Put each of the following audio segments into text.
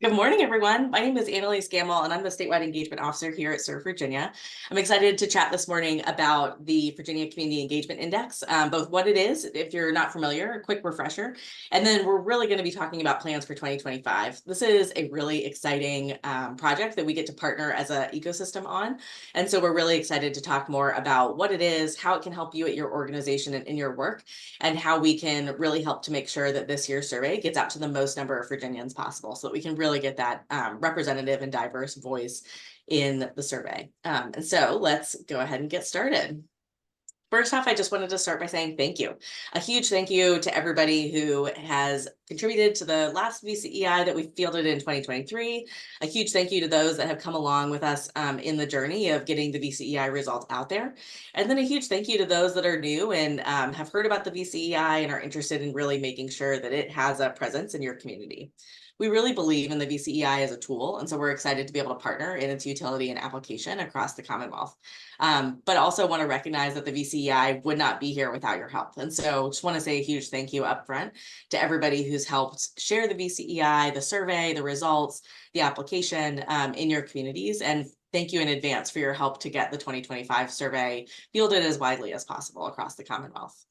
Good morning, everyone. My name is Annalise Gamble, and I'm the Statewide Engagement Officer here at Serve Virginia. I'm excited to chat this morning about the Virginia Community Engagement Index, both what it is, if you're not familiar, a quick refresher, and then we're really going to be talking about plans for 2025. This is a really exciting project that we get to partner as an ecosystem on, and so we're really excited to talk more about what it is, how it can help you at your organization and in your work, and how we can really help to make sure that this year's survey gets out to the most number of Virginians possible so that we can really get that representative and diverse voice in the survey. And so let's go ahead and get started. First off, I just wanted to start by saying thank you. A huge thank you to everybody who has contributed to the last VCEI that we fielded in 2023. A huge thank you to those that have come along with us in the journey of getting the VCEI results out there. And then a huge thank you to those that are new and have heard about the VCEI and are interested in really making sure that it has a presence in your community. We really believe in the VCEI as a tool, and so we're excited to be able to partner in its utility and application across the Commonwealth. But also want to recognize that the VCEI would not be here without your help. And so just want to say a huge thank you up front to everybody who's helped share the VCEI, the survey, the results, the application in your communities. And thank you in advance for your help to get the 2025 survey fielded as widely as possible across the Commonwealth.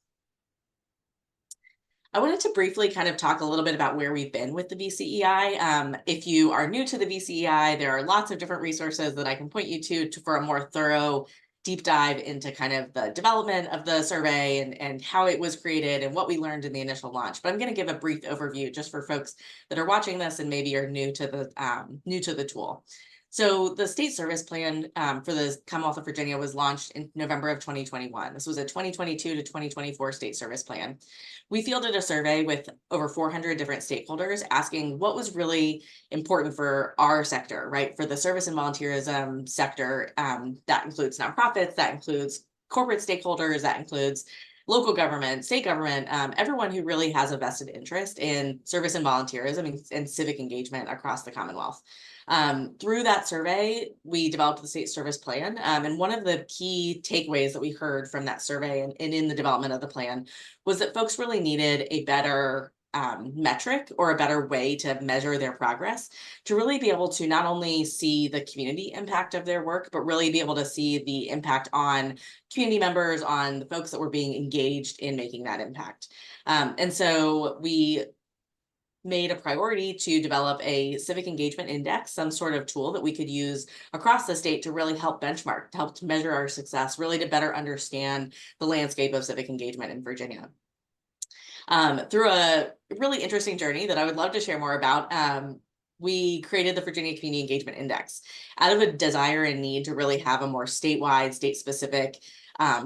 I wanted to briefly kind of talk a little bit about where we've been with the VCEI. If you are new to the VCEI, there are lots of different resources that I can point you to for a more thorough deep dive into kind of the development of the survey and how it was created and what we learned in the initial launch. But I'm going to give a brief overview just for folks that are watching this and maybe are new to the tool. So the state service plan for the Commonwealth of Virginia was launched in November of 2021. This was a 2022 to 2024 state service plan. We fielded a survey with over 400 different stakeholders asking what was really important for our sector, right? For the service and volunteerism sector, that includes nonprofits, that includes corporate stakeholders, that includes local government, state government, everyone who really has a vested interest in service and volunteerism and civic engagement across the Commonwealth. Through that survey, we developed the state service plan. And one of the key takeaways that we heard from that survey and in the development of the plan was that folks really needed a better metric or a better way to measure their progress to really be able to not only see the community impact of their work, but really be able to see the impact on community members, on the folks that were being engaged in making that impact. And so we made a priority to develop a civic engagement index, some sort of tool that we could use across the state to really help benchmark, to help to measure our success, really to better understand the landscape of civic engagement in Virginia. Through a really interesting journey that I would love to share more about, we created the Virginia Community Engagement Index out of a desire and need to really have a more statewide, state-specific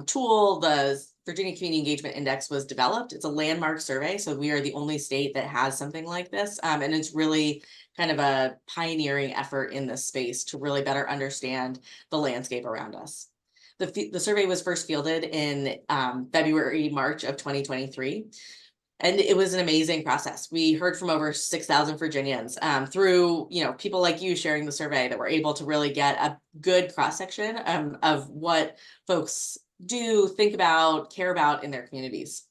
tool. The Virginia Community Engagement Index was developed. It's a landmark survey, so we are the only state that has something like this, and it's really kind of a pioneering effort in this space to really better understand the landscape around us. The survey was first fielded in February, March of 2023. And it was an amazing process. We heard from over 6,000 Virginians through, people like you sharing the survey that were able to really get a good cross-section of what folks do, think about, care about in their communities.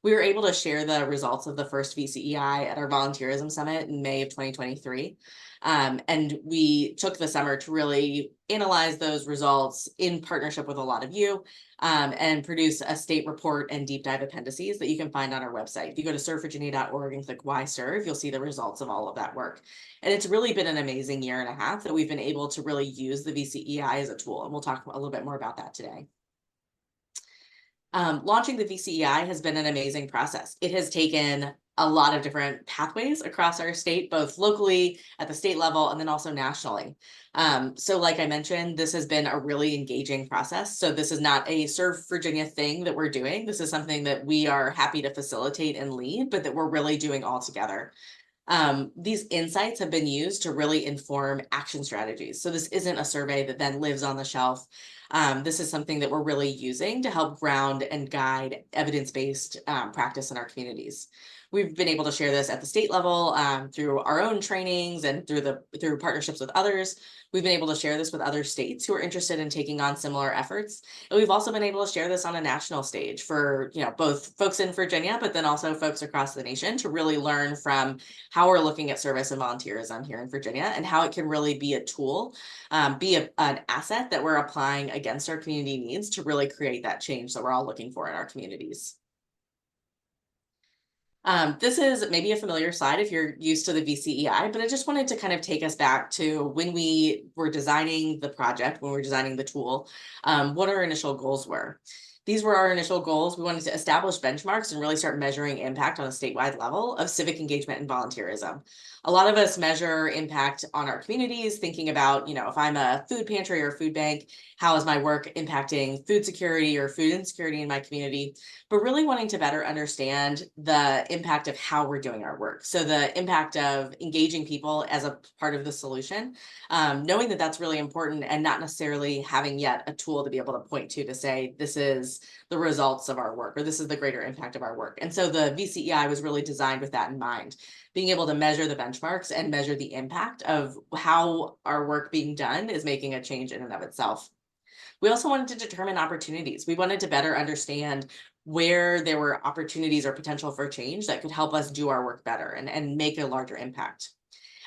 We were able to share the results of the first VCEI at our volunteerism summit in May of 2023. And we took the summer to really analyze those results in partnership with a lot of you and produce a state report and deep dive appendices that you can find on our website. If you go to servevirginia.org and click Why Serve, you'll see the results of all of that work. And it's really been an amazing year and a half that we've been able to really use the VCEI as a tool. And we'll talk a little bit more about that today. Launching the VCEI has been an amazing process. It has taken a lot of different pathways across our state, both locally at the state level and then also nationally. So like I mentioned, this has been a really engaging process. So this is not a Serve Virginia thing that we're doing. This is something that we are happy to facilitate and lead, but that we're really doing all together. These insights have been used to really inform action strategies. So this isn't a survey that then lives on the shelf This is something that we're really using to help ground and guide evidence-based practice in our communities. We've been able to share this at the state level through our own trainings and through partnerships with others. We've been able to share this with other states who are interested in taking on similar efforts. And we've also been able to share this on a national stage for, both folks in Virginia, but then also folks across the nation to really learn from how we're looking at service and volunteerism here in Virginia and how it can really be a tool, an asset that we're applying against our community needs to really create that change that we're all looking for in our communities. This is maybe a familiar slide if you're used to the VCEI, but I just wanted to kind of take us back to when we were designing the project, when we were designing the tool, what our initial goals were. These were our initial goals. We wanted to establish benchmarks and really start measuring impact on a statewide level of civic engagement and volunteerism. A lot of us measure impact on our communities, thinking about, if I'm a food pantry or food bank, how is my work impacting food security or food insecurity in my community? But really wanting to better understand the impact of how we're doing our work. So the impact of engaging people as a part of the solution, knowing that that's really important and not necessarily having yet a tool to be able to point to say, this is the results of our work, or this is the greater impact of our work. And so the VCEI was really designed with that in mind, being able to measure the benchmarks and measure the impact of how our work being done is making a change in and of itself. We also wanted to determine opportunities. We wanted to better understand where there were opportunities or potential for change that could help us do our work better and make a larger impact.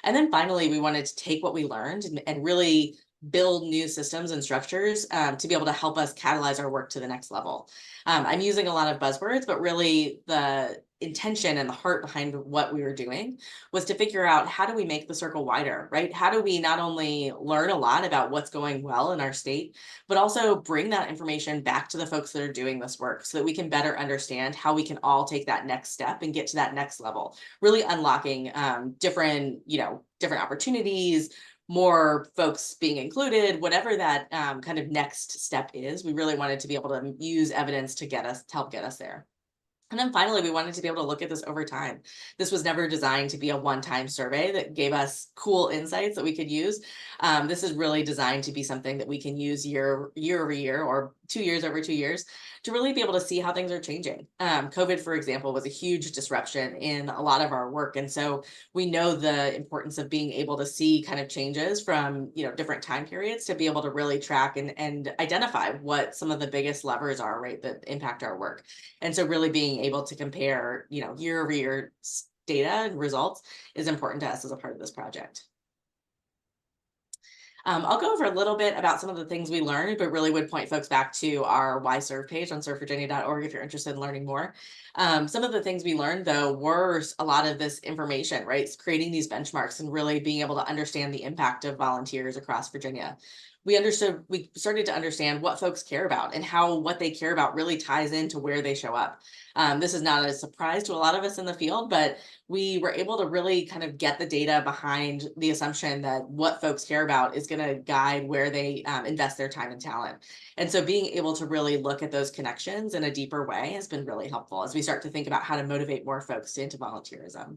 And then finally, we wanted to take what we learned and really build new systems and structures to be able to help us catalyze our work to the next level. I'm using a lot of buzzwords, but really the intention and the heart behind what we were doing was to figure out, how do we make the circle wider, right? How do we not only learn a lot about what's going well in our state, but also bring that information back to the folks that are doing this work so that we can better understand how we can all take that next step and get to that next level, really unlocking different opportunities, more folks being included, whatever that kind of next step is. We really wanted to be able to use evidence to help get us there. And then finally, we wanted to be able to look at this over time. This was never designed to be a one-time survey that gave us cool insights that we could use. This is really designed to be something that we can use year over year, or 2 years over 2 years, to really be able to see how things are changing. COVID, for example, was a huge disruption in a lot of our work. And so we know the importance of being able to see kind of changes from different time periods to be able to really track and identify what some of the biggest levers are, right, that impact our work. And so really being able to compare, year over year data and results is important to us as a part of this project. I'll go over a little bit about some of the things we learned, but really would point folks back to our Why Serve page on servevirginia.org if you're interested in learning more. Some of the things we learned, though, were a lot of this information, right? It's creating these benchmarks and really being able to understand the impact of volunteers across Virginia. We started to understand what folks care about and how what they care about really ties into where they show up. This is not a surprise to a lot of us in the field, but we were able to really kind of get the data behind the assumption that what folks care about is going to guide where they invest their time and talent. And so being able to really look at those connections in a deeper way has been really helpful as we start to think about how to motivate more folks into volunteerism.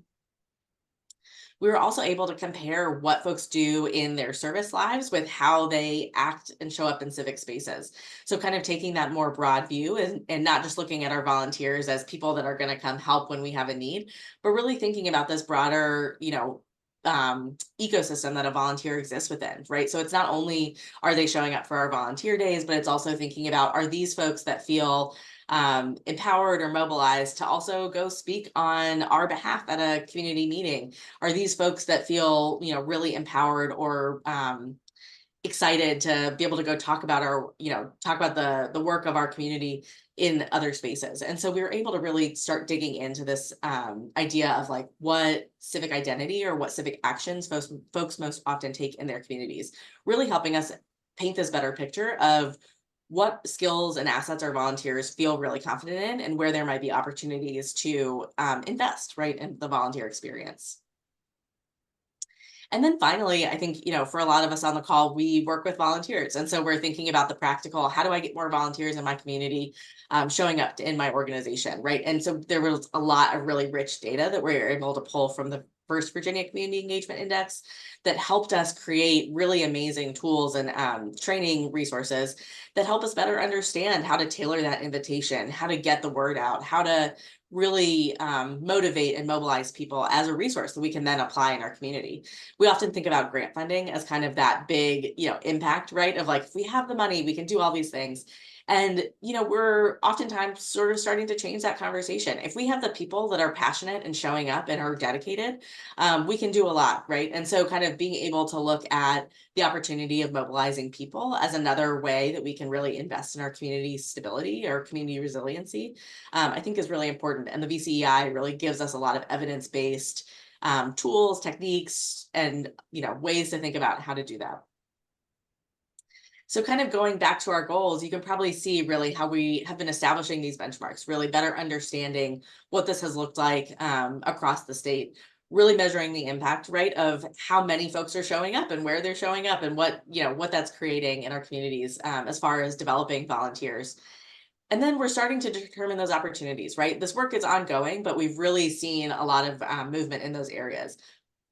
We were also able to compare what folks do in their service lives with how they act and show up in civic spaces. So kind of taking that more broad view and not just looking at our volunteers as people that are going to come help when we have a need, but really thinking about this broader, ecosystem that a volunteer exists within, right? So it's not only are they showing up for our volunteer days, but it's also thinking about, are these folks that feel empowered or mobilized to also go speak on our behalf at a community meeting? Are these folks that feel, really empowered or excited to be able to go talk about the work of our community in other spaces? And so we were able to really start digging into this idea of like what civic identity or what civic actions folks most often take in their communities, really helping us paint this better picture of what skills and assets our volunteers feel really confident in and where there might be opportunities to invest, right, in the volunteer experience. And then finally, I think, for a lot of us on the call, we work with volunteers. And so we're thinking about the practical, how do I get more volunteers in my community showing up in my organization, right? And so there was a lot of really rich data that we were able to pull from the first Virginia Community Engagement Index that helped us create really amazing tools and training resources that help us better understand how to tailor that invitation, how to get the word out, how to really motivate and mobilize people as a resource that we can then apply in our community. We often think about grant funding as kind of that big, impact, right? Of like, if we have the money, we can do all these things. And, we're oftentimes sort of starting to change that conversation. If we have the people that are passionate and showing up and are dedicated, we can do a lot, right? And so kind of being able to look at the opportunity of mobilizing people as another way that we can really invest in our community stability or community resiliency, I think is really important. And the VCEI really gives us a lot of evidence-based tools, techniques, and ways to think about how to do that. So kind of going back to our goals, you can probably see really how we have been establishing these benchmarks, really better understanding what this has looked like across the state, really measuring the impact, right, of how many folks are showing up and where they're showing up and what that's creating in our communities as far as developing volunteers. And then we're starting to determine those opportunities, right? This work is ongoing, but we've really seen a lot of movement in those areas.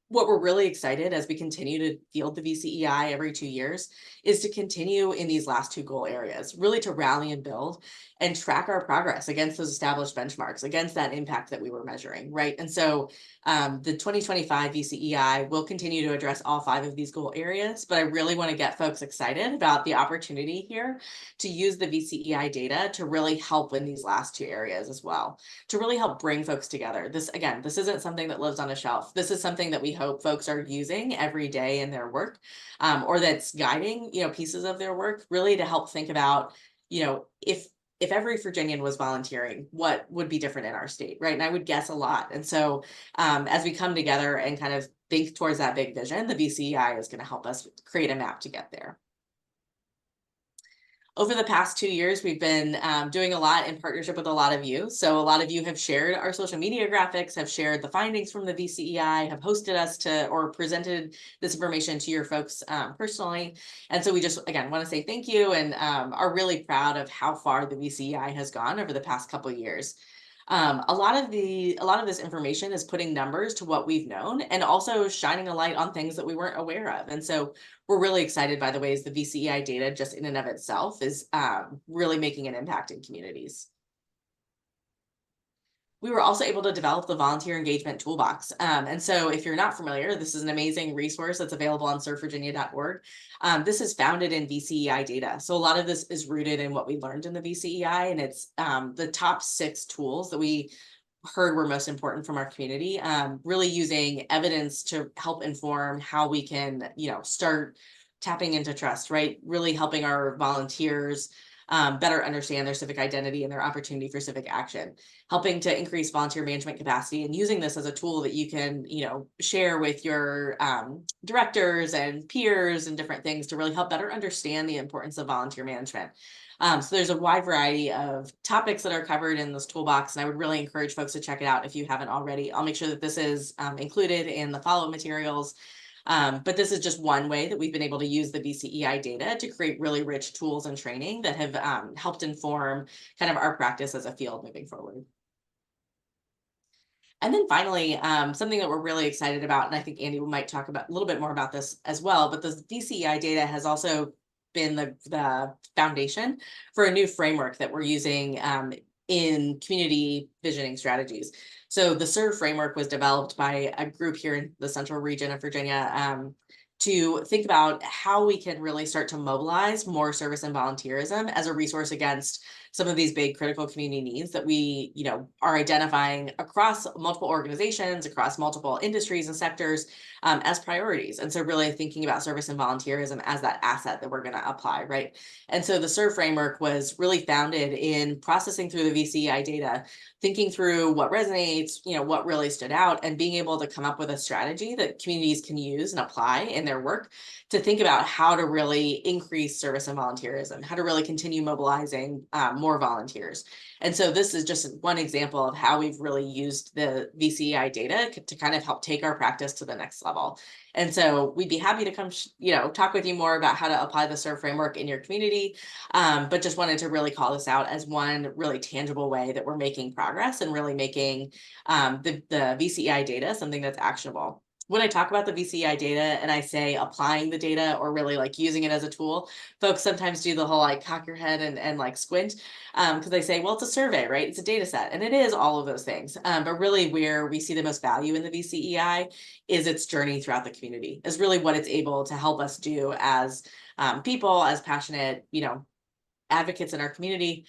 What we're really excited as we continue to field the VCEI every 2 years is to continue in these last two goal areas, really to rally and build and track our progress against those established benchmarks, against that impact that we were measuring, right? And so the 2025 VCEI will continue to address all 5 of these goal areas, but I really want to get folks excited about the opportunity here to use the VCEI data to really help in these last 2 areas as well, to really help bring folks together. This isn't something that lives on a shelf. This is something that we hope folks are using every day in their work, or that's guiding, pieces of their work, really to help think about, if every Virginian was volunteering, what would be different in our state, right? And I would guess a lot. And so as we come together and kind of think towards that big vision, the VCEI is going to help us create a map to get there. Over the past 2 years, we've been doing a lot in partnership with a lot of you. So a lot of you have shared our social media graphics, have shared the findings from the VCEI, have hosted us to or presented this information to your folks personally. And so we just, again, want to say thank you and are really proud of how far the VCEI has gone over the past couple of years. A lot of this information is putting numbers to what we've known and also shining a light on things that we weren't aware of. And so we're really excited by the ways the VCEI data just in and of itself is really making an impact in communities. We were also able to develop the volunteer engagement toolbox. And so if you're not familiar, this is an amazing resource that's available on servevirginia.org. This is founded in VCEI data. So a lot of this is rooted in what we learned in the VCEI, and it's the top 6 tools that we heard were most important from our community, really using evidence to help inform how we can, start tapping into trust, right? Really helping our volunteers better understand their civic identity and their opportunity for civic action, helping to increase volunteer management capacity, and using this as a tool that you can, share with your directors and peers and different things to really help better understand the importance of volunteer management. So there's a wide variety of topics that are covered in this toolbox, and I would really encourage folks to check it out if you haven't already. I'll make sure that this is included in the follow-up materials. But this is just one way that we've been able to use the VCEI data to create really rich tools and training that have helped inform kind of our practice as a field moving forward. And then finally, something that we're really excited about, and I think Andy might talk about a little bit more about this as well, but the VCEI data has also been the foundation for a new framework that we're using in community visioning strategies. So the SERV framework was developed by a group here in the central region of Virginia to think about how we can really start to mobilize more service and volunteerism as a resource against some of these big critical community needs that we, are identifying across multiple organizations, across multiple industries and sectors as priorities. And so really thinking about service and volunteerism as that asset that we're going to apply, right? And so the SERV framework was really founded in processing through the VCEI data, thinking through what resonates, what really stood out, and being able to come up with a strategy that communities can use and apply in their work to think about how to really increase service and volunteerism, how to really continue mobilizing more volunteers. And so this is just one example of how we've really used the VCEI data to kind of help take our practice to the next level. And so we'd be happy to come, talk with you more about how to apply the SERV framework in your community. But just wanted to really call this out as one really tangible way that we're making progress and really making the VCEI data something that's actionable. When I talk about the VCEI data and I say applying the data or really like using it as a tool, folks sometimes do the whole like cock your head and like squint because they say, well, it's a survey, right? It's a data set. And it is all of those things. But really where we see the most value in the VCEI is its journey throughout the community, is really what it's able to help us do as people, as passionate, advocates in our community,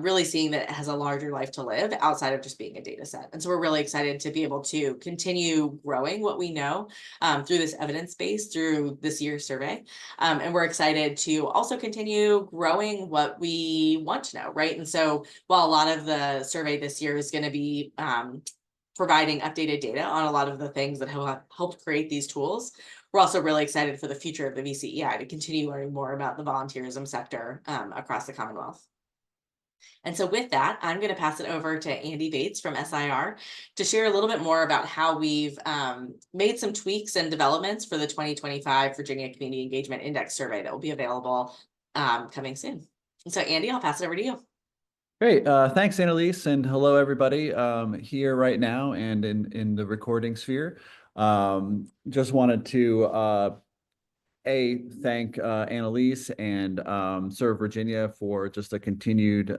really seeing that it has a larger life to live outside of just being a data set. And so we're really excited to be able to continue growing what we know through this evidence base through this year's survey. And we're excited to also continue growing what we want to know, right? And so while a lot of the survey this year is going to be providing updated data on a lot of the things that have helped create these tools, we're also really excited for the future of the VCEI to continue learning more about the volunteerism sector across the Commonwealth. And so with that, I'm going to pass it over to Andy Bates from SIR to share a little bit more about how we've made some tweaks and developments for the 2025 Virginia Community Engagement Index Survey that will be available coming soon. And so Andy, I'll pass it over to you. Great. Thanks, Annalise, and hello, everybody here right now and in the recording sphere. Just wanted to thank Annalise and Serve Virginia for just a continued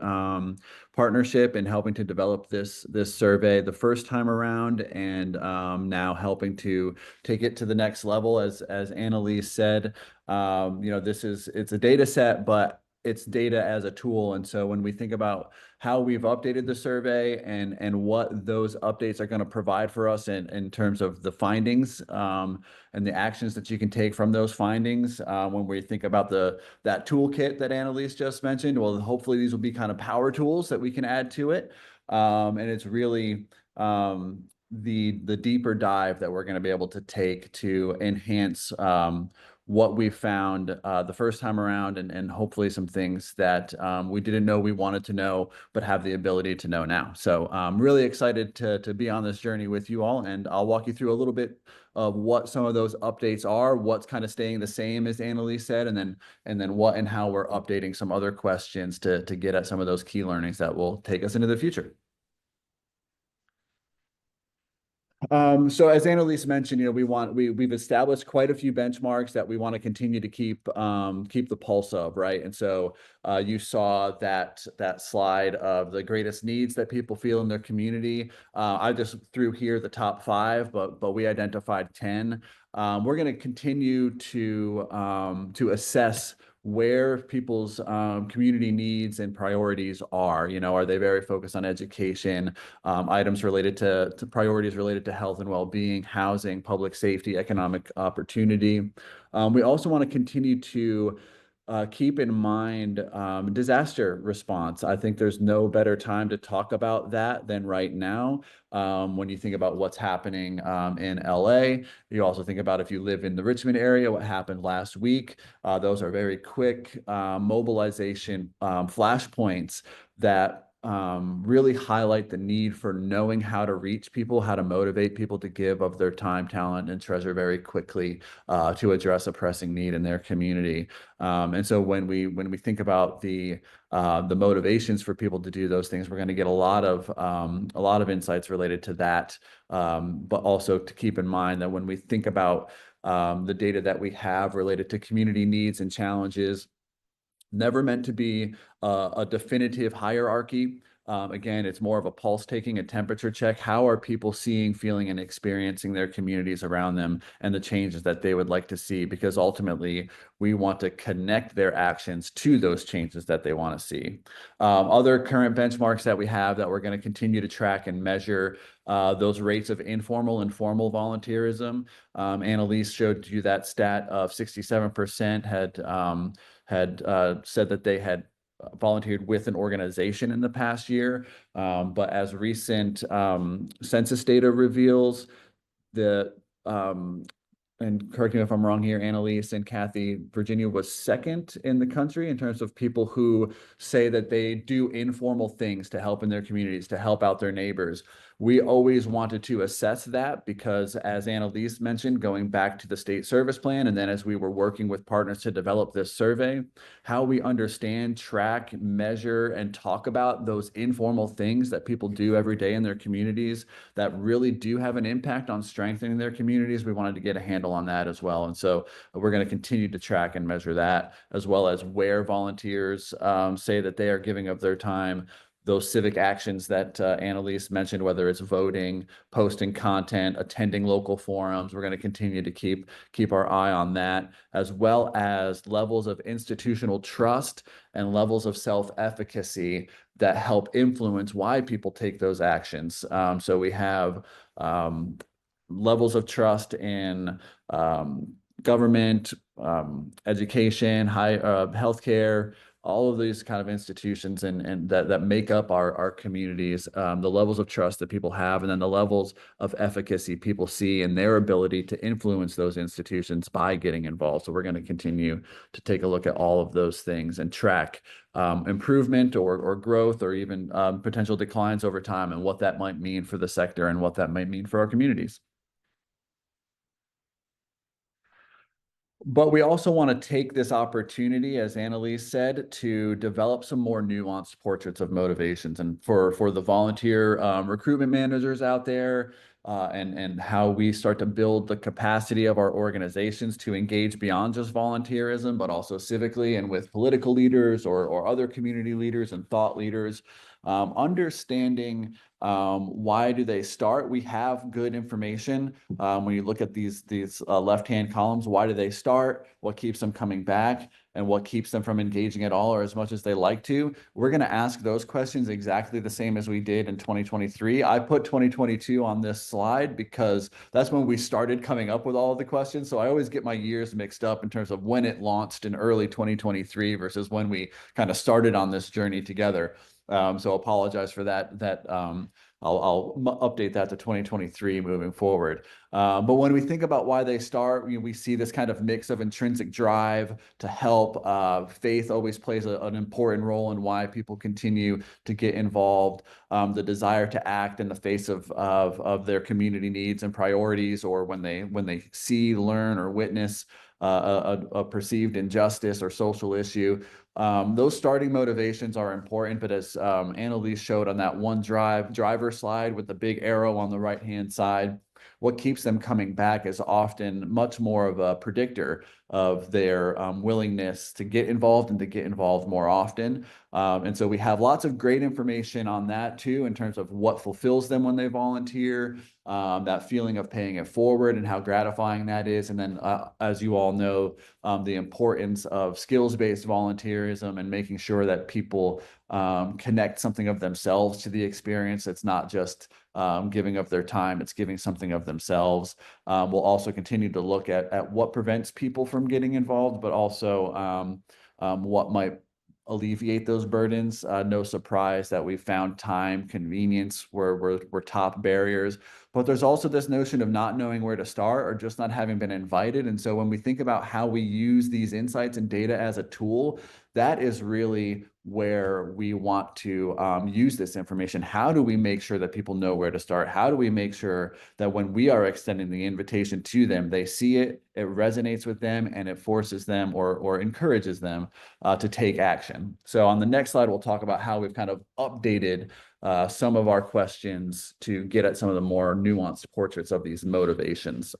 partnership in helping to develop this survey the first time around, and now helping to take it to the next level. As Annalise said, it's a data set, but it's data as a tool. And so when we think about how we've updated the survey and what those updates are going to provide for us in terms of the findings and the actions that you can take from those findings, when we think about that toolkit that Annalise just mentioned, well, hopefully these will be kind of power tools that we can add to it. And it's really the deeper dive that we're going to be able to take to enhance what we found the first time around, and hopefully some things that we didn't know we wanted to know, but have the ability to know now. So I'm really excited to be on this journey with you all, and I'll walk you through a little bit of what some of those updates are, what's kind of staying the same, as Annalise said, and then what and how we're updating some other questions to get at some of those key learnings that will take us into the future. So as Annalise mentioned, we've established quite a few benchmarks that we want to continue to keep the pulse of, right? And so you saw that slide of the greatest needs that people feel in their community. I just threw here the top 5, but we identified 10. We're going to continue to assess where people's community needs and priorities are. Are they very focused on education, items related to priorities related to health and well-being, housing, public safety, economic opportunity. We also want to continue to keep in mind disaster response. I think there's no better time to talk about that than right now. When you think about what's happening in LA, you also think about if you live in the Richmond area, what happened last week. Those are very quick mobilization flashpoints that really highlight the need for knowing how to reach people, how to motivate people to give of their time, talent, and treasure very quickly to address a pressing need in their community. And so when we think about the motivations for people to do those things, we're going to get a lot of insights related to that. But also to keep in mind that when we think about the data that we have related to community needs and challenges, never meant to be a definitive hierarchy. Again, it's more of a pulse taking, a temperature check. How are people seeing, feeling, and experiencing their communities around them and the changes that they would like to see? Because ultimately, we want to connect their actions to those changes that they want to see. Other current benchmarks that we have that we're going to continue to track and measure those rates of informal and formal volunteerism. Annalise showed you that stat of 67% had said that they had volunteered with an organization in the past year. But as recent census data reveals, the and correct me if I'm wrong here, Annalise and Kathy, Virginia was second in the country in terms of people who say that they do informal things to help in their communities, to help out their neighbors. We always wanted to assess that because, as Annalise mentioned, going back to the state service plan, and then as we were working with partners to develop this survey, how we understand, track, measure, and talk about those informal things that people do every day in their communities that really do have an impact on strengthening their communities. We wanted to get a handle on that as well. And so we're going to continue to track and measure that, as well as where volunteers say that they are giving of their time, those civic actions that Annalise mentioned, whether it's voting, posting content, attending local forums. We're going to continue to keep our eye on that, as well as levels of institutional trust and levels of self-efficacy that help influence why people take those actions. So we have levels of trust in government, education, healthcare, all of these kind of institutions and that make up our communities, the levels of trust that people have, and then the levels of efficacy people see in their ability to influence those institutions by getting involved. So we're going to continue to take a look at all of those things and track improvement or growth or even potential declines over time, and what that might mean for the sector and what that might mean for our communities. But we also want to take this opportunity, as Annalise said, to develop some more nuanced portraits of motivations. And for the volunteer recruitment managers out there, and how we start to build the capacity of our organizations to engage beyond just volunteerism, but also civically and with political leaders or other community leaders and thought leaders. Understanding why do they start? We have good information when you look at these left-hand columns. Why do they start? What keeps them coming back? And what keeps them from engaging at all or as much as they like to? We're going to ask those questions exactly the same as we did in 2023. I put 2022 on this slide because that's when we started coming up with all of the questions. So I always get my years mixed up in terms of when it launched in early 2023 versus when we kind of started on this journey together. So apologize for that. I'll update that to 2023 moving forward. But when we think about why they start, we see this kind of mix of intrinsic drive to help. Faith always plays an important role in why people continue to get involved. The desire to act in the face of their community needs and priorities, or when they see, learn, or witness a perceived injustice or social issue. Those starting motivations are important, but as Annalise showed on that one driver slide with the big arrow on the right-hand side, what keeps them coming back is often much more of a predictor of their willingness to get involved and to get involved more often. And so we have lots of great information on that too, in terms of what fulfills them when they volunteer, that feeling of paying it forward and how gratifying that is. And then, as you all know, the importance of skills-based volunteerism and making sure that people connect something of themselves to the experience. It's not just giving of their time, it's giving something of themselves. We'll also continue to look at what prevents people from getting involved, but also what might alleviate those burdens. No surprise that we found time, convenience were top barriers, but there's also this notion of not knowing where to start or just not having been invited. And so when we think about how we use these insights and data as a tool, that is really where we want to use this information. How do we make sure that people know where to start? How do we make sure that when we are extending the invitation to them, they see it, it resonates with them, and it forces them or encourages them to take action? So on the next slide, we'll talk about how we've kind of updated some of our questions to get at some of the more nuanced portraits of these motivations.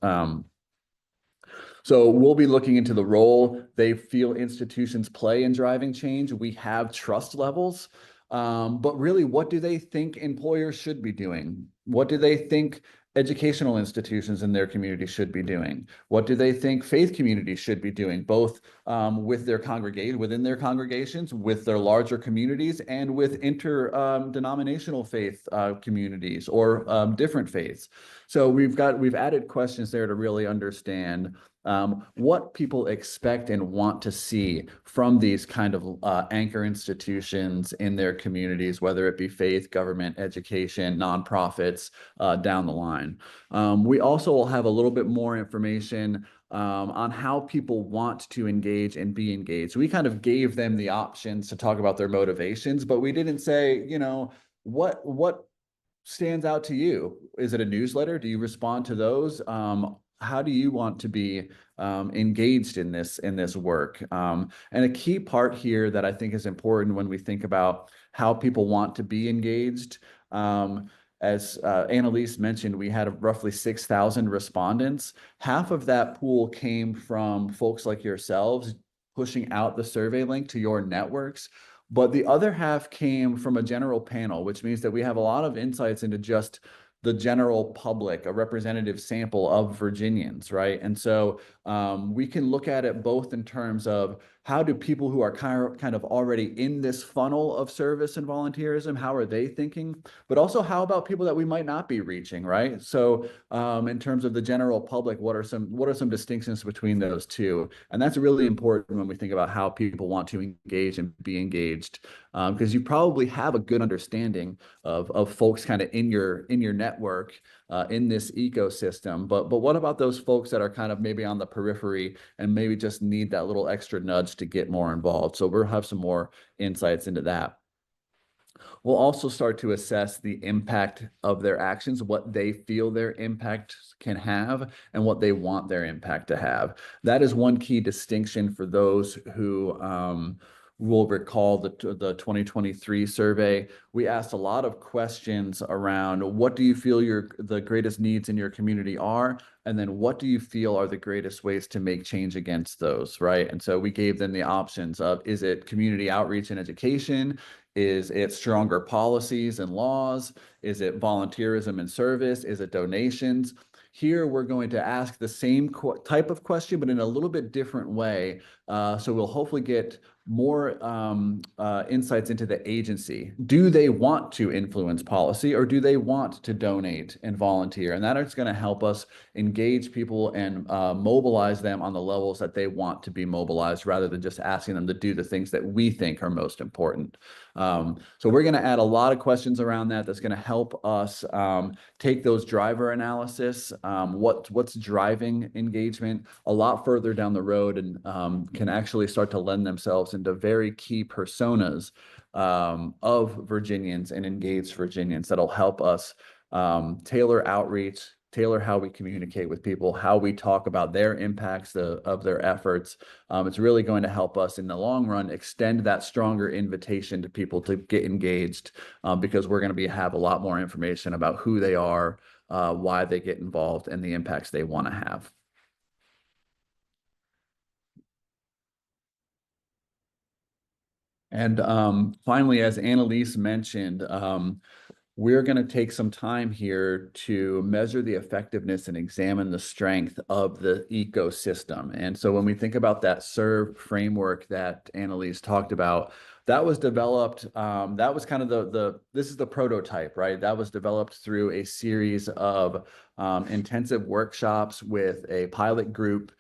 So we'll be looking into the role they feel institutions play in driving change. We have trust levels, but really, what do they think employers should be doing? What do they think educational institutions in their community should be doing? What do they think faith communities should be doing, both with their within their congregations, with their larger communities, and with interdenominational faith communities or different faiths? So we've added questions there to really understand what people expect and want to see from these kind of anchor institutions in their communities, whether it be faith, government, education, nonprofits, benefits down the line. We also will have a little bit more information on how people want to engage and be engaged. We kind of gave them the options to talk about their motivations, but we didn't say, what stands out to you? Is it a newsletter? Do you respond to those? How do you want to be engaged in this work? And a key part here that I think is important when we think about how people want to be engaged, as Annalise mentioned, we had roughly 6,000 respondents. Half of that pool came from folks like yourselves pushing out the survey link to your networks. But the other half came from a general panel, which means that we have a lot of insights into just the general public, a representative sample of Virginians, right? And so we can look at it both in terms of how do people who are kind of already in this funnel of service and volunteerism, how are they thinking? But also how about people that we might not be reaching, right? So in terms of the general public, what are some distinctions between those two? And that's really important when we think about how people want to engage and be engaged, because you probably have a good understanding of folks kind of in your network, in this ecosystem. But what about those folks that are kind of maybe on the periphery and maybe just need that little extra nudge to get more involved? So we'll have some more insights into that. We'll also start to assess the impact of their actions, what they feel their impact can have, and what they want their impact to have. That is one key distinction for those who will recall the 2023 survey. We asked a lot of questions around what do you feel the greatest needs in your community are, and then what do you feel are the greatest ways to make change against those, right? And so we gave them the options of, is it community outreach and education? Is it stronger policies and laws? Is it volunteerism and service? Is it donations? Here, we're going to ask the same type of question, but in a little bit different way. So we'll hopefully get more insights into the agency. Do they want to influence policy, or do they want to donate and volunteer? And that is going to help us engage people and mobilize them on the levels that they want to be mobilized, rather than just asking them to do the things that we think are most important. So we're going to add a lot of questions around that. That's going to help us take those driver analysis, what's driving engagement a lot further down the road, and can actually start to lend themselves into very key personas of Virginians and engaged Virginians that'll help us tailor outreach, tailor how we communicate with people, how we talk about their impacts of their efforts. It's really going to help us in the long run extend that stronger invitation to people to get engaged, because we're going to have a lot more information about who they are, why they get involved, and the impacts they want to have. And finally, as Annalise mentioned, we're going to take some time here to measure the effectiveness and examine the strength of the ecosystem. And so when we think about that SERVE framework that Annalise talked about, that was developed, that was kind of this is the prototype, right? That was developed through a series of intensive workshops with a pilot group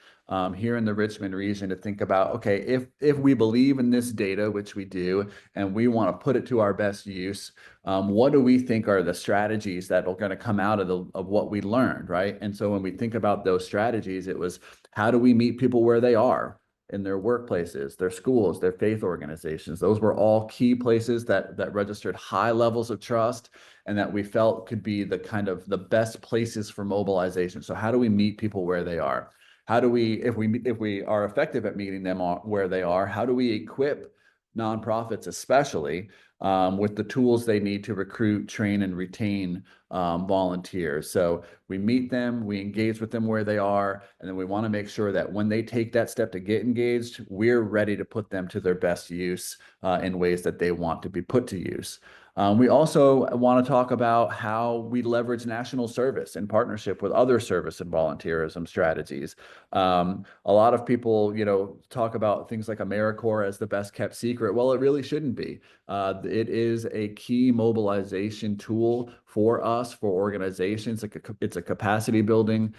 here in the Richmond region to think about, okay, if we believe in this data, which we do, and we want to put it to our best use, what do we think are the strategies that are going to come out of what we learned, right? And so when we think about those strategies, it was, how do we meet people where they are in their workplaces, their schools, their faith organizations? Those were all key places that registered high levels of trust and that we felt could be the kind of the best places for mobilization. So how do we meet people where they are? How do we, if we are effective at meeting them where they are, how do we equip nonprofits, especially with the tools they need to recruit, train, and retain volunteers? So we meet them, we engage with them where they are, and then we want to make sure that when they take that step to get engaged, we're ready to put them to their best use in ways that they want to be put to use. We also want to talk about how we leverage national service in partnership with other service and volunteerism strategies. A lot of people, talk about things like AmeriCorps as the best kept secret. Well, it really shouldn't be. It is a key mobilization tool for us, for organizations. It's a capacity building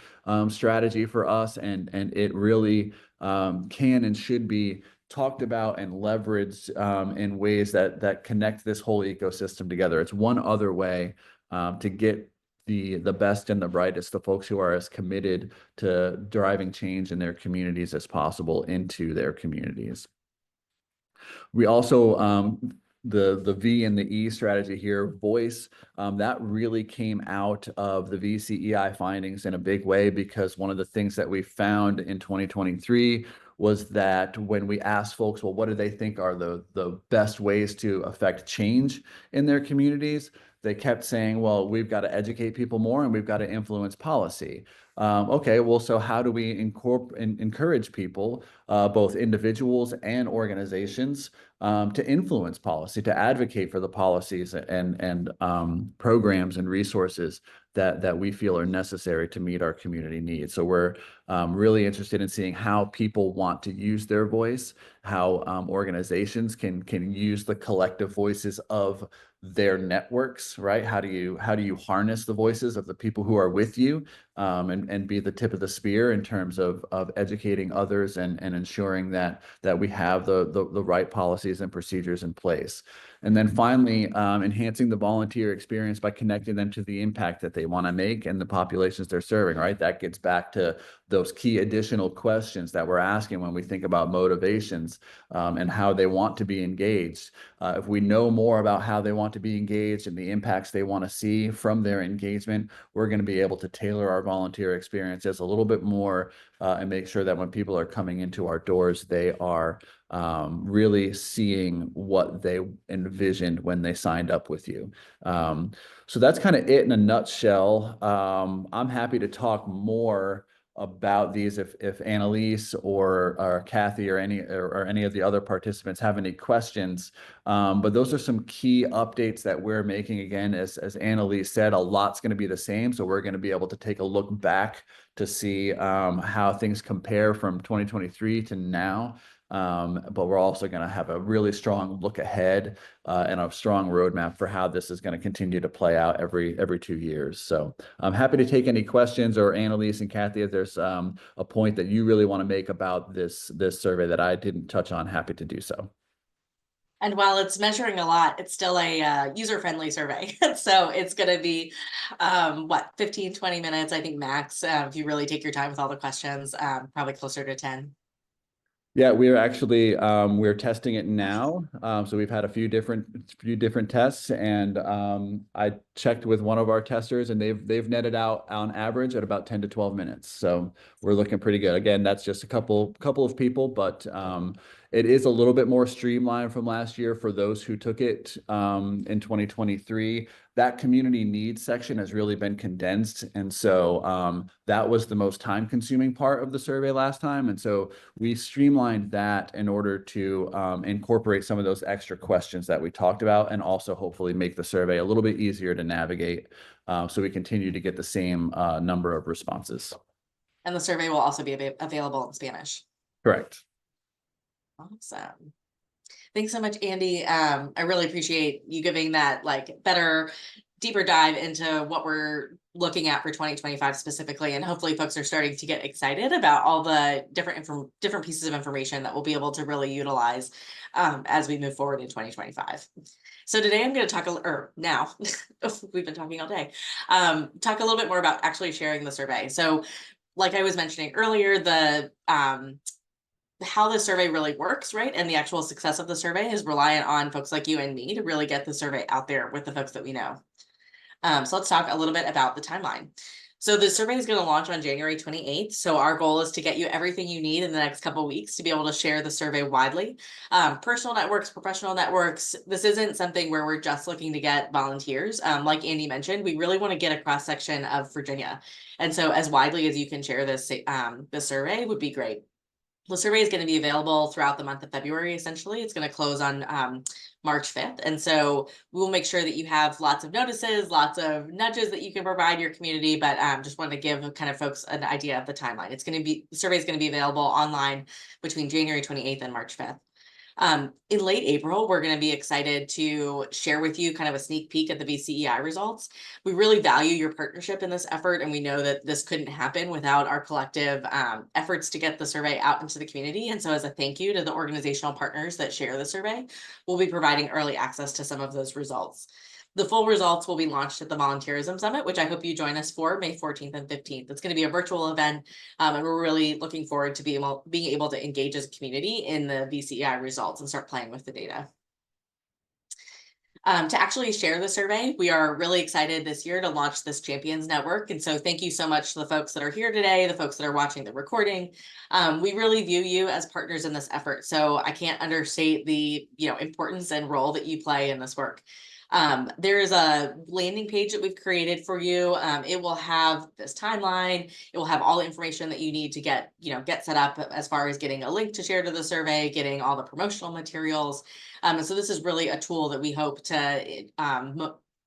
strategy for us, and it really can and should be talked about and leveraged in ways that connect this whole ecosystem together. It's one other way to get the best and the brightest, the folks who are as committed to driving change in their communities as possible into their communities. We also, the V and the E strategy here, voice, that really came out of the VCEI findings in a big way, because one of the things that we found in 2023 was that when we asked folks, well, what do they think are the best ways to affect change in their communities? They kept saying, well, we've got to educate people more and we've got to influence policy. Okay, well, so how do we encourage people, both individuals and organizations, to influence policy, to advocate for the policies and programs and resources that we feel are necessary to meet our community needs? So we're really interested in seeing how people want to use their voice, how organizations can use the collective voices of their networks, right? How do you harness the voices of the people who are with you, and be the tip of the spear in terms of educating others and ensuring that we have the right policies and procedures in place. And then finally, enhancing the volunteer experience by connecting them to the impact that they want to make and the populations they're serving, right? That gets back to those key additional questions that we're asking when we think about motivations, and how they want to be engaged. If we know more about how they want to be engaged and the impacts they want to see from their engagement, we're going to be able to tailor our volunteer experiences a little bit more, and make sure that when people are coming into our doors, they are really seeing what they envisioned when they signed up with you. So that's kind of it in a nutshell. I'm happy to talk more about these if Annalise or Kathy or any of the other participants have any questions. But those are some key updates that we're making. Again, as Annalise said, a lot's going to be the same. So we're going to be able to take a look back to see how things compare from 2023 to now. But we're also going to have a really strong look ahead, and a strong roadmap for how this is going to continue to play out every 2 years. So I'm happy to take any questions, or Annalise and Kathy, if there's a point that you really want to make about this survey that I didn't touch on, happy to do so. And while it's measuring a lot, it's still a user-friendly survey. So it's going to be, 15, 20 minutes, I think, max, if you really take your time with all the questions, probably closer to 10. Yeah, we're actually we're testing it now. So we've had a few different tests, and I checked with one of our testers, and they've netted out on average at about 10 to 12 minutes. So we're looking pretty good. Again, that's just a couple of people, but it is a little bit more streamlined from last year for those who took it in 2023. That community needs section has really been condensed. And so that was the most time consuming part of the survey last time. And so we streamlined that in order to incorporate some of those extra questions that we talked about, and also hopefully make the survey a little bit easier to navigate, so we continue to get the same number of responses. And the survey will also be available in Spanish. Correct. Awesome. Thanks so much, Andy. I really appreciate you giving that better, deeper dive into what we're looking at for 2025 specifically. And hopefully folks are starting to get excited about all the different pieces of information that we'll be able to really utilize as we move forward in 2025. So today I'm going to talk, or now, we've been talking all day, talk a little bit more about actually sharing the survey. So like I was mentioning earlier, how the survey really works, right? And the actual success of the survey is reliant on folks like you and me to really get the survey out there with the folks that we know. So let's talk a little bit about the timeline. So the survey is going to launch on January 28th. So our goal is to get you everything you need in the next couple of weeks to be able to share the survey widely. Personal networks, professional networks. This isn't something where we're just looking to get volunteers. Like Andy mentioned, we really want to get a cross section of Virginia. And so as widely as you can share this, the survey would be great. The survey is going to be available throughout the month of February. Essentially, it's going to close on March 5th. And so we will make sure that you have lots of notices, lots of nudges that you can provide your community. But just wanted to give kind of folks an idea of the timeline. The survey is going to be available online between January 28th and March 5th. In late April, we're going to be excited to share with you kind of a sneak peek at the VCEI results. We really value your partnership in this effort, and we know that this couldn't happen without our collective efforts to get the survey out into the community. And so as a thank you to the organizational partners that share the survey, we'll be providing early access to some of those results. The full results will be launched at the Volunteerism Summit, which I hope you join us for May 14th and 15th. It's going to be a virtual event, and we're really looking forward to being able to engage as a community in the VCEI results and start playing with the data. To actually share the survey, we are really excited this year to launch this Champions Network. And so thank you so much to the folks that are here today, the folks that are watching the recording. We really view you as partners in this effort. So I can't understate the importance and role that you play in this work. There is a landing page that we've created for you. It will have this timeline. It will have all the information that you need to get set up as far as getting a link to share to the survey, getting all the promotional materials. And so this is really a tool that we hope to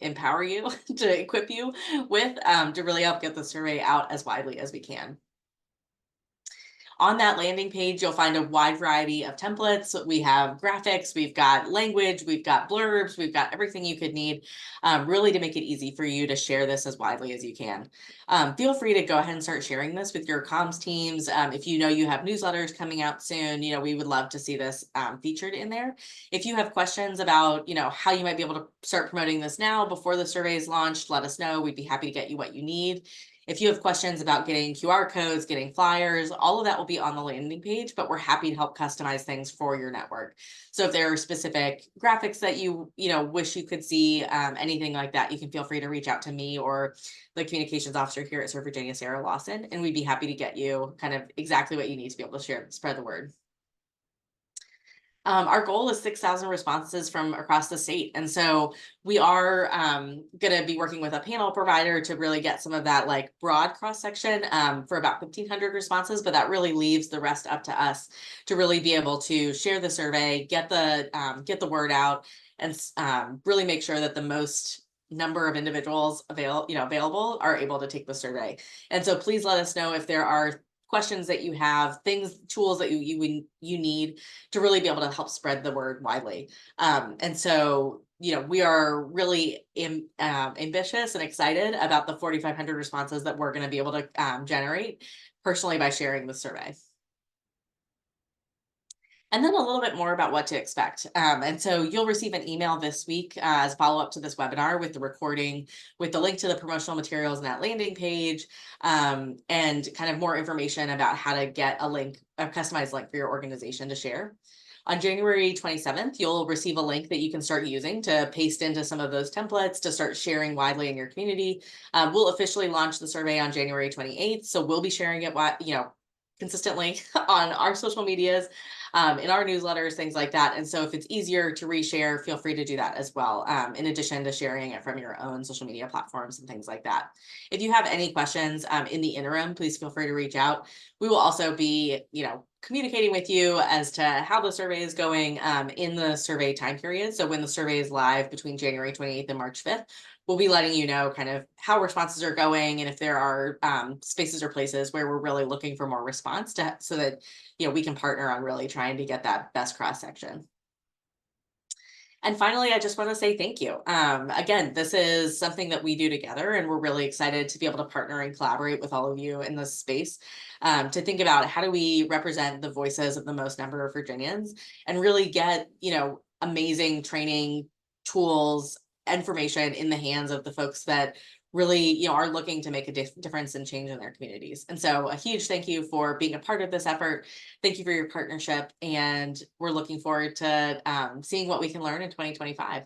empower you, to equip you with, to really help get the survey out as widely as we can. On that landing page, you'll find a wide variety of templates. We have graphics, we've got language, we've got blurbs, we've got everything you could need, really to make it easy for you to share this as widely as you can. Feel free to go ahead and start sharing this with your comms teams. If you have newsletters coming out soon, we would love to see this featured in there. If you have questions about, how you might be able to start promoting this now before the survey is launched, let us know. We'd be happy to get you what you need. If you have questions about getting QR codes, getting flyers, all of that will be on the landing page, but we're happy to help customize things for your network. So if there are specific graphics that you wish you could see, anything like that, you can feel free to reach out to me or the communications officer here at Serve Virginia, Sarah Lawson, and we'd be happy to get you kind of exactly what you need to be able to spread the word. Our goal is 6,000 responses from across the state. And so we are going to be working with a panel provider to really get some of that broad cross section for about 1,500 responses, but that really leaves the rest up to us to really be able to share the survey, get the word out, and really make sure that the most number of individuals available are able to take the survey. And so please let us know if there are questions that you have, tools that you need to really be able to help spread the word widely. And so, we are really ambitious and excited about the 4,500 responses that we're going to be able to generate personally by sharing the survey. And then a little bit more about what to expect. And so you'll receive an email this week as follow-up to this webinar with the recording, with the link to the promotional materials in that landing page, and kind of more information about how to get a customized link for your organization to share. On January 27th, you'll receive a link that you can start using to paste into some of those templates to start sharing widely in your community. We'll officially launch the survey on January 28th, so we'll be sharing it consistently on our social medias, in our newsletters, things like that. And so if it's easier to reshare, feel free to do that as well, in addition to sharing it from your own social media platforms and things like that. If you have any questions in the interim, please feel free to reach out. We will also be, communicating with you as to how the survey is going in the survey time period. So when the survey is live between January 28th and March 5th, we'll be letting you know kind of how responses are going and if there are spaces or places where we're really looking for more response so that we can partner on really trying to get that best cross section. And finally, I just want to say thank you. Again, this is something that we do together, and we're really excited to be able to partner and collaborate with all of you in this space to think about how do we represent the voices of the most number of Virginians and really get, amazing training tools, information in the hands of the folks that really, are looking to make a difference and change in their communities. And so a huge thank you for being a part of this effort. Thank you for your partnership. And we're looking forward to seeing what we can learn in 2025.